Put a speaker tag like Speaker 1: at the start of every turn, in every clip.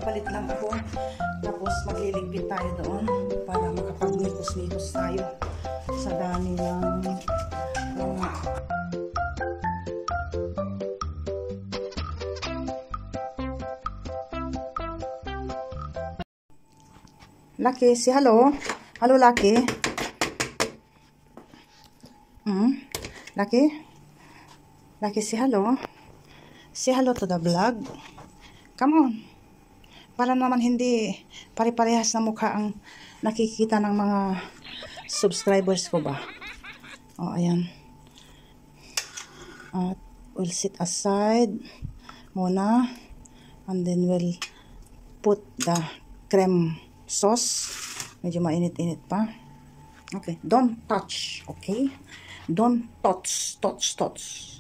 Speaker 1: magpapalit lang ako. Tapos magliligpit tayo doon para makapag-mikos-mikos tayo sa dami ng Lucky, si hello. Hello, Lucky. Lucky? Lucky, si hello. Say hello to the vlog. Come on. Para naman hindi pare-parehas na mukha ang nakikita ng mga subscribers ko ba. Oh, ayan. We'll sit aside muna. And then we'll put the cream sauce. Medyo mainit-init pa. Okay. Don't touch. Okay? Don't touch.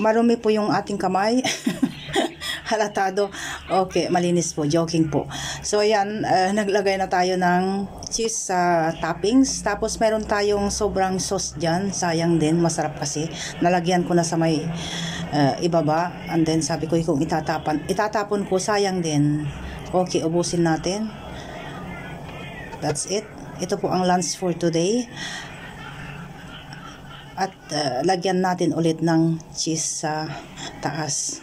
Speaker 1: Marumi po yung ating kamay. Halatado. Okay, malinis po. Joking po. So, ayan. Naglagay na tayo ng cheese sa toppings. Tapos, meron tayong sobrang sauce dyan. Sayang din. Masarap kasi. Nalagyan ko na sa may ibaba. And then, sabi ko, kung itatapon ko, sayang din. Okay, ubusin natin. That's it. Ito po ang lunch for today. At lagyan natin ulit ng cheese sa taas.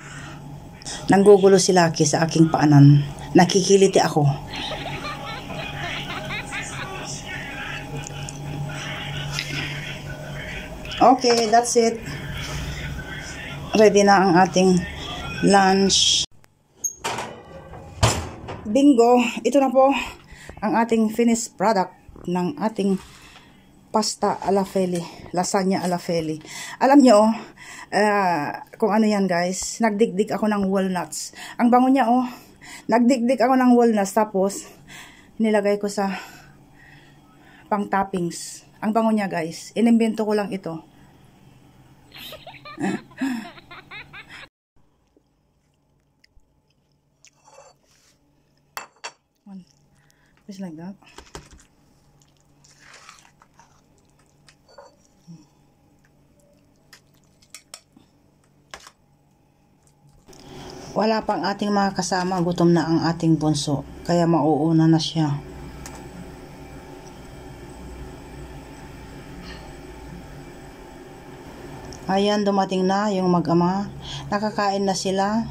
Speaker 1: Nanggugulo si Lucky sa aking paanan. Nakikiliti ako. Okay, that's it. Ready na ang ating lunch. Bingo! Ito na po ang ating finished product ng ating pasta alla feli, lasagna alla feli. Alam nyo, kung ano yan guys, nagdigdig ako ng walnuts. Ang bango niya nagdigdig ako ng walnuts tapos nilagay ko sa pang toppings. Ang bango niya guys, inimbento ko lang ito. Just like that. Wala pang ating mga kasama, gutom na ang ating bunso, kaya mauuna na siya. Ayan, dumating na yung mag-ama. Nakakain na sila.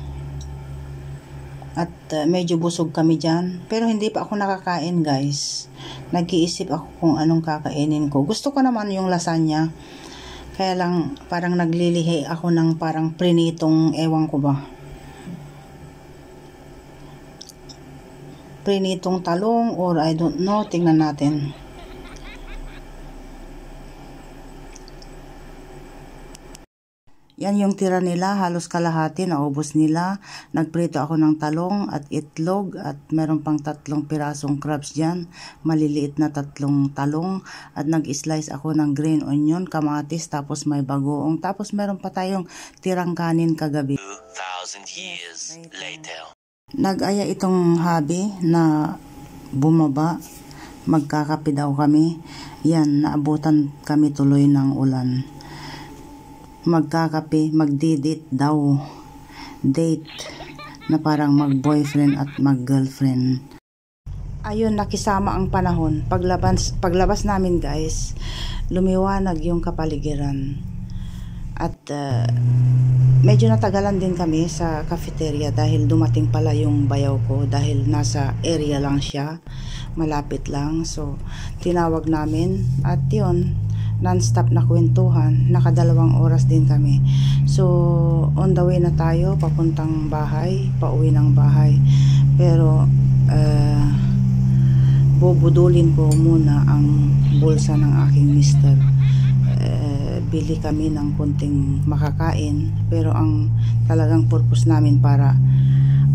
Speaker 1: At medyo busog kami dyan. Pero hindi pa ako nakakain guys. Nag-iisip ako kung anong kakainin ko. Gusto ko naman yung lasagna. Kaya lang parang naglilihi ako ng parang prinitong, ewan ko ba. Prinitong talong or I don't know. Tingnan natin. Yan yung tira nila, halos kalahati, naubos nila. Nagprito ako ng talong at itlog at meron pang 3 pirasong crabs dyan. Maliliit na 3 talong at nag-slice ako ng green onion, kamatis, tapos may bagoong. Tapos meron pa tayong tirang kanin kagabi.
Speaker 2: 2,000 years later.
Speaker 1: Nag-aya itong hubby na bumaba. Magkakape daw kami. Yan, naabutan kami tuloy ng ulan. Magkakape, magdidate daw. Date na parang mag-boyfriend at mag-girlfriend. Ayun, nakisama ang panahon. Paglabas namin guys, lumiwanag yung kapaligiran. At medyo natagalan din kami sa cafeteria dahil dumating pala yung bayaw ko dahil nasa area lang siya. Malapit lang. So, tinawag namin at yun, non-stop na kwentuhan. Nakadalawang oras din kami. So, on the way na tayo, papuntang bahay, pauwi ng bahay. Pero, bubudulin ko muna ang bulsa ng aking mister. Bili kami ng kunting makakain. Pero ang talagang purpose namin para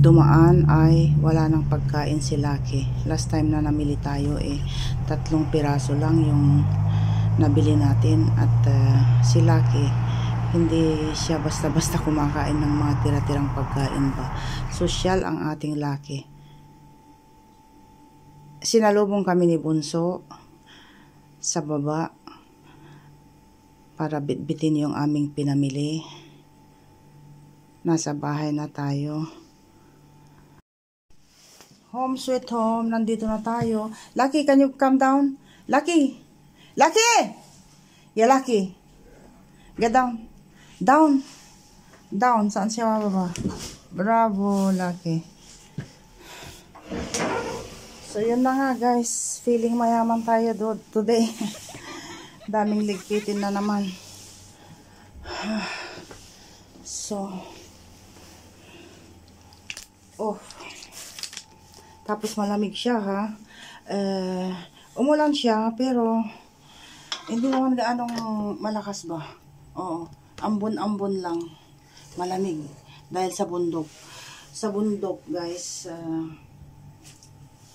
Speaker 1: dumaan ay wala nang pagkain si Lucky. Last time na namili tayo 3 piraso lang yung nabili natin at si Lucky hindi siya basta-basta kumakain ng mga tira-tirang pagkain ba. Sosyal ang ating Lucky. Sinalubong kami ni Bunso sa baba para bitbitin yung aming pinamili. Nasa bahay na tayo. Home sweet home. Nandito na tayo. Lucky, can you come down? Lucky! Lucky! Yeah, Lucky. Get down. Down. Down. Saan siya mababa? Bravo, Lucky. So, yun na nga, guys. Feeling mayaman tayo today. Daming ligpitin na naman. So, oh. Tapos malamig siya, ha. Umulan siya, pero hindi naman gaanong malakas ba. Oo. Ambon-ambon lang. Malamig. Dahil sa bundok. Sa bundok, guys,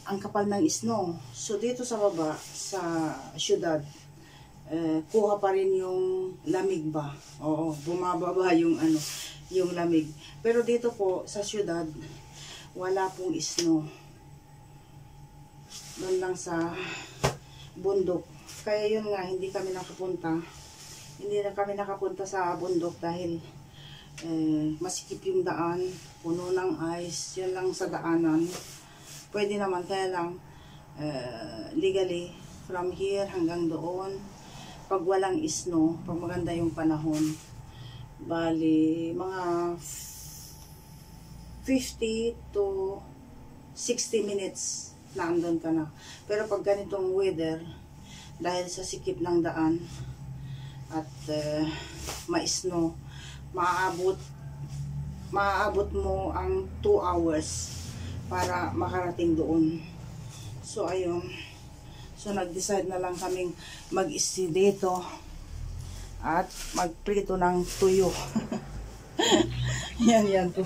Speaker 1: ang kapal ng snow. So, dito sa baba, sa syudad, kuha pa rin yung lamig ba. Oo. Bumababa yung yung lamig. Pero dito po, sa syudad, wala pong snow. Doon lang sa bundok. Kaya yun nga, hindi kami nakapunta. Hindi na kami nakapunta sa bundok dahil masikip yung daan, puno ng ice, yun lang sa daanan. Pwede naman, kaya lang legally, from here hanggang doon, pag walang snow, pag maganda yung panahon, bali, mga 50 to 60 minutes na andun ka na. Pero pag ganitong weather, dahil sa sikip ng daan at ma-snow, maaabot mo ang 2 hours para makarating doon. So ayun, so nag-decide na lang kaming mag-stay dito at magprito ng tuyo. yan po.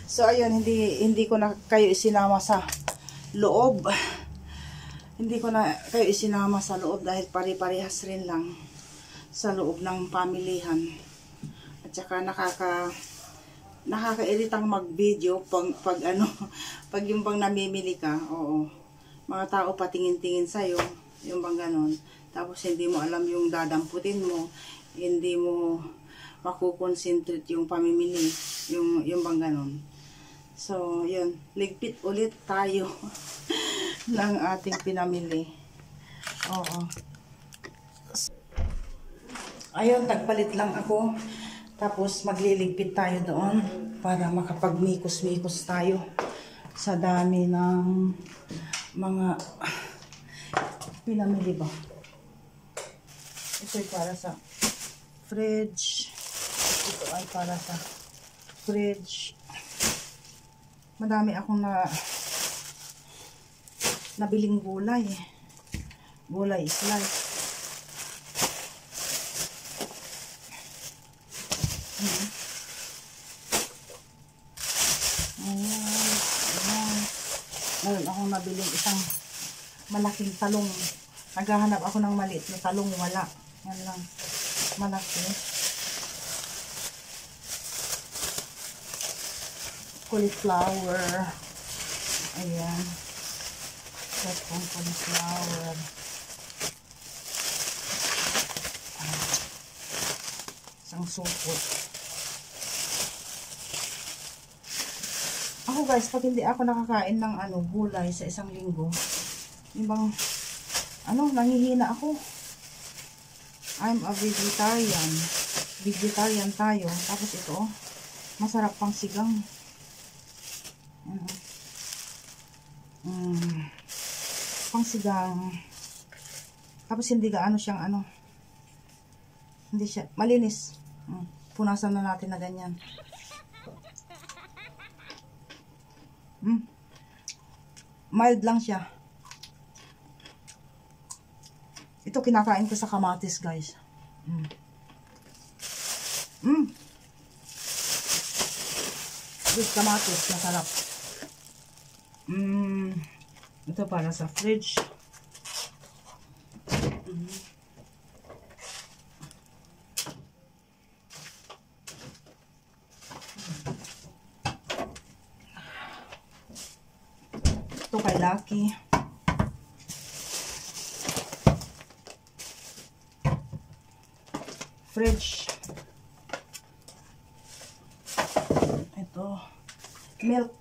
Speaker 1: So ayun, hindi ko na kayo isinama sa loob. Hindi ko na kayo isinama sa loob dahil pare-parehas rin lang sa loob ng pamilihan. At saka nakakairitang mag-video pag yung bang namimili ka, oo. Mga tao patingin-tingin sa'yo, yung bang ganon. Tapos hindi mo alam yung dadamputin mo, hindi mo makukonsentrate yung pamimili, yung bang ganon. So, yun, ligpit ulit tayo ng ating pinamili. Oo. Ayun, tagpalit lang ako. Tapos magliligpit tayo doon para makapagmikos-mikos tayo sa dami ng mga pinamili ba. Ito ay para sa fridge. Ito ay para sa fridge. Madami akong nabiling gulay. Gulay slice. Meron akong nabiling isang malaking talong. Naghahanap ako ng maliit na talong. Wala. Yan lang. Malaki. Cauliflower. Ayan. Set kong cauliflower. Isang supot. Ako guys, pag hindi ako nakakain ng gulay sa isang linggo, ibang nangihina ako. I'm a vegetarian. Vegetarian tayo. Tapos ito, masarap pang sigang. Pang sigang. Tapos hindi gaano siyang hindi siya malinis. Punasan na natin na ganyan. Mild lang siya. Ito kinakain ko sa kamatis, guys. With kamatis, masarap. Ito para sa fridge. Ito kay Lucky. Fridge. milk.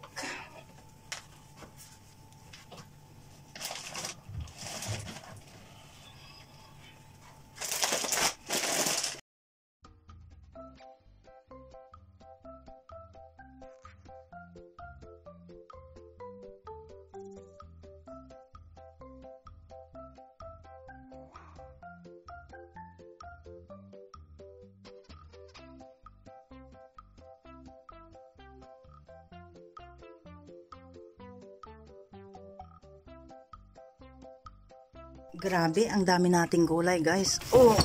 Speaker 1: Grabe, ang dami nating gulay, guys. Oh,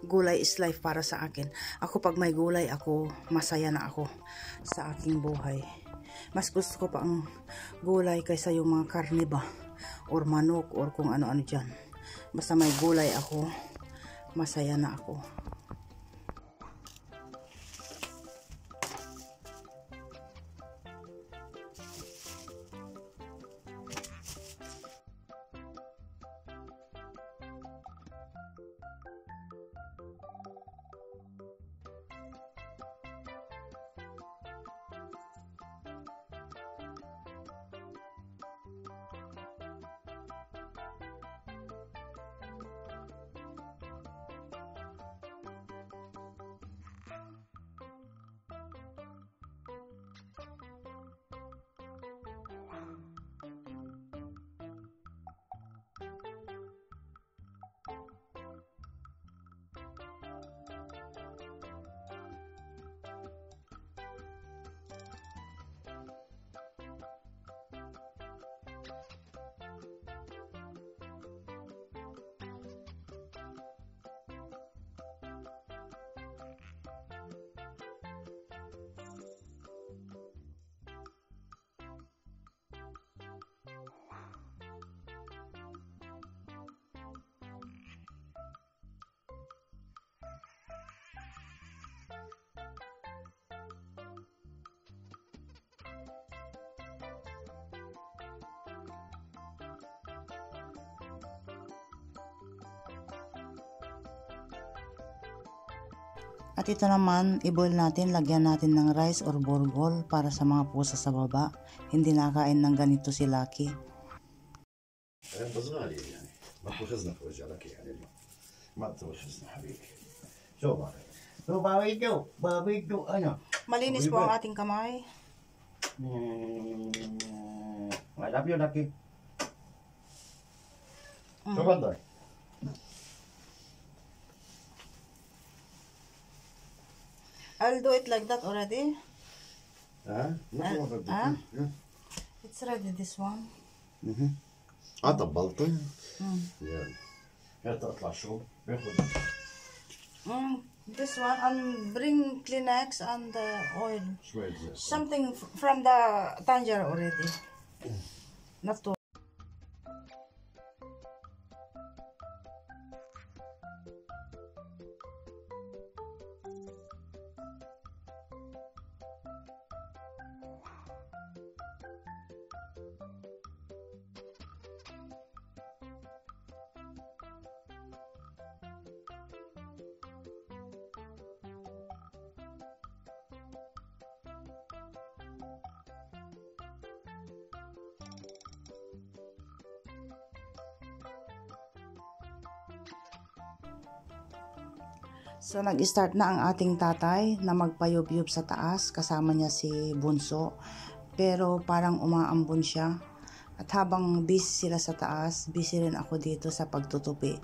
Speaker 1: gulay is life para sa akin. Ako pag may gulay, masaya na ako sa aking buhay. Mas gusto ko pa ang gulay kaysa yung mga karne ba, or manok, or kung ano-ano dyan. Basta may gulay ako, masaya na ako. At ito naman, i-boil natin, lagyan natin ng rice or borgol para sa mga pusa sa baba. Hindi nakain ng ganito si Lucky.
Speaker 3: بصغاري يعني ما تخزنا في وجهك يعني ما تخزنا حبيبي شو بابي شو بابي جو انا
Speaker 1: Malinis po ang ating kamay.
Speaker 3: I love you Lucky شو بدك
Speaker 1: I'll do it like that already.
Speaker 3: ها
Speaker 1: It's ready, this one.
Speaker 3: طبلتي يلا هات اطلع شو باخذ
Speaker 1: This one, and bring Kleenex and oil.
Speaker 3: شوية زيت
Speaker 1: Something from the Tanger already. Not too. So, nag-start na ang ating tatay na magpayub-yub sa taas. Kasama niya si Bunso. Pero parang umaambon siya. At habang busy sila sa taas, busy rin ako dito sa pagtutupi.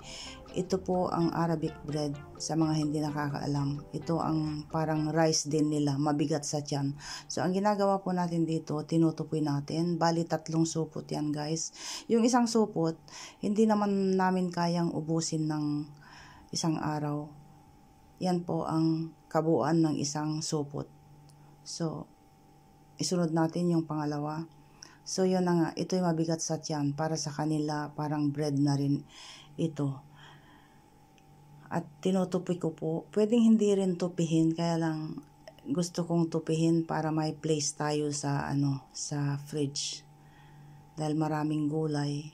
Speaker 1: Ito po ang Arabic bread sa mga hindi nakakaalam. Ito ang parang rice din nila, mabigat sa tiyan. So, ang ginagawa po natin dito, tinutupoy natin. Bali, 3 supot yan, guys. Yung isang supot, hindi naman namin kayang ubusin ng isang araw. Yan po ang kabuuan ng isang supot. So, isunod natin yung pangalawa. So, yun na nga. Ito'y mabigat sa tiyan. Para sa kanila, parang bread na rin ito. At tinutupi ko po. Pwedeng hindi rin tupihin. Kaya lang, gusto kong tupihin para may place tayo sa, sa fridge. Dahil maraming gulay.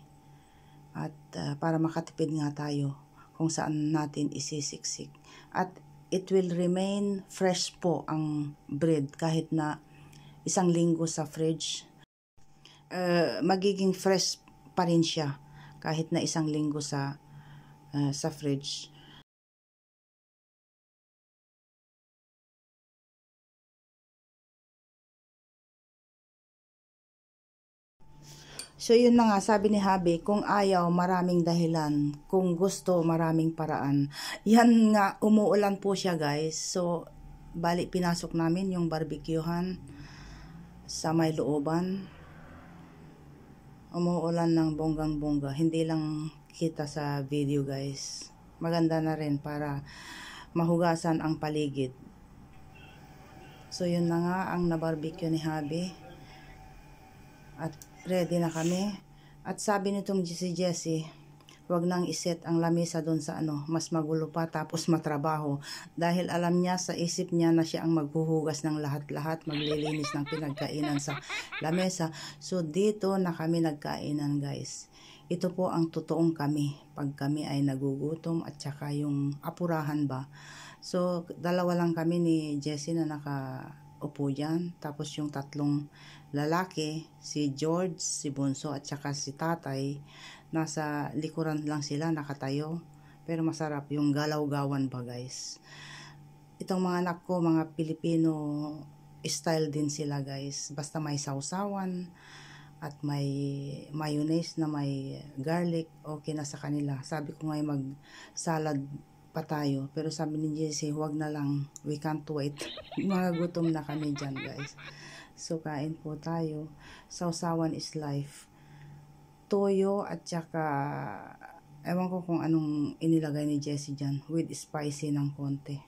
Speaker 1: At para makatipid nga tayo kung saan natin isisiksik. At it will remain fresh po ang bread kahit na isang linggo sa fridge, magiging fresh pa rin siya kahit na isang linggo sa fridge. So yun na nga, sabi ni Habi, kung ayaw, maraming dahilan. Kung gusto, maraming paraan. Yan nga, umuulan po siya guys. So, bali pinasok namin yung barbecuehan sa may looban. Umuulan ng bonggang-bongga. Hindi lang kita sa video guys. Maganda na rin para mahugasan ang paligid. So yun na nga ang nabarbecue ni Habi. At ready na kami. At sabi nitong si Jessie, wag nang iset ang lamesa doon sa mas magulo pa tapos matrabaho. Dahil alam niya sa isip niya na siya ang maghuhugas ng lahat-lahat, maglilinis ng pinagkainan sa lamesa. So dito na kami nagkainan guys. Ito po ang totoong kami. Pag kami ay nagugutom at saka yung apurahan ba. So dalawa lang kami ni Jessie na nakaupo dyan. Tapos yung tatlong lalaki, si George, si Bunso at saka si Tatay, nasa likuran lang sila nakatayo. Pero masarap yung galaw-gawan ba guys. Itong mga anak ko, mga Pilipino style din sila guys. Basta may sausawan at may mayonnaise na may garlic, okay na sa kanila. Sabi ko ngayon mag-salad pa tayo. Pero sabi ni Jessie, huwag na lang. We can't wait. Mga gutom na kami dyan guys. So, kain po tayo. Sausawan is life. Toyo at saka ewan ko kung anong inilagay ni Jessie dyan with spicy ng konti.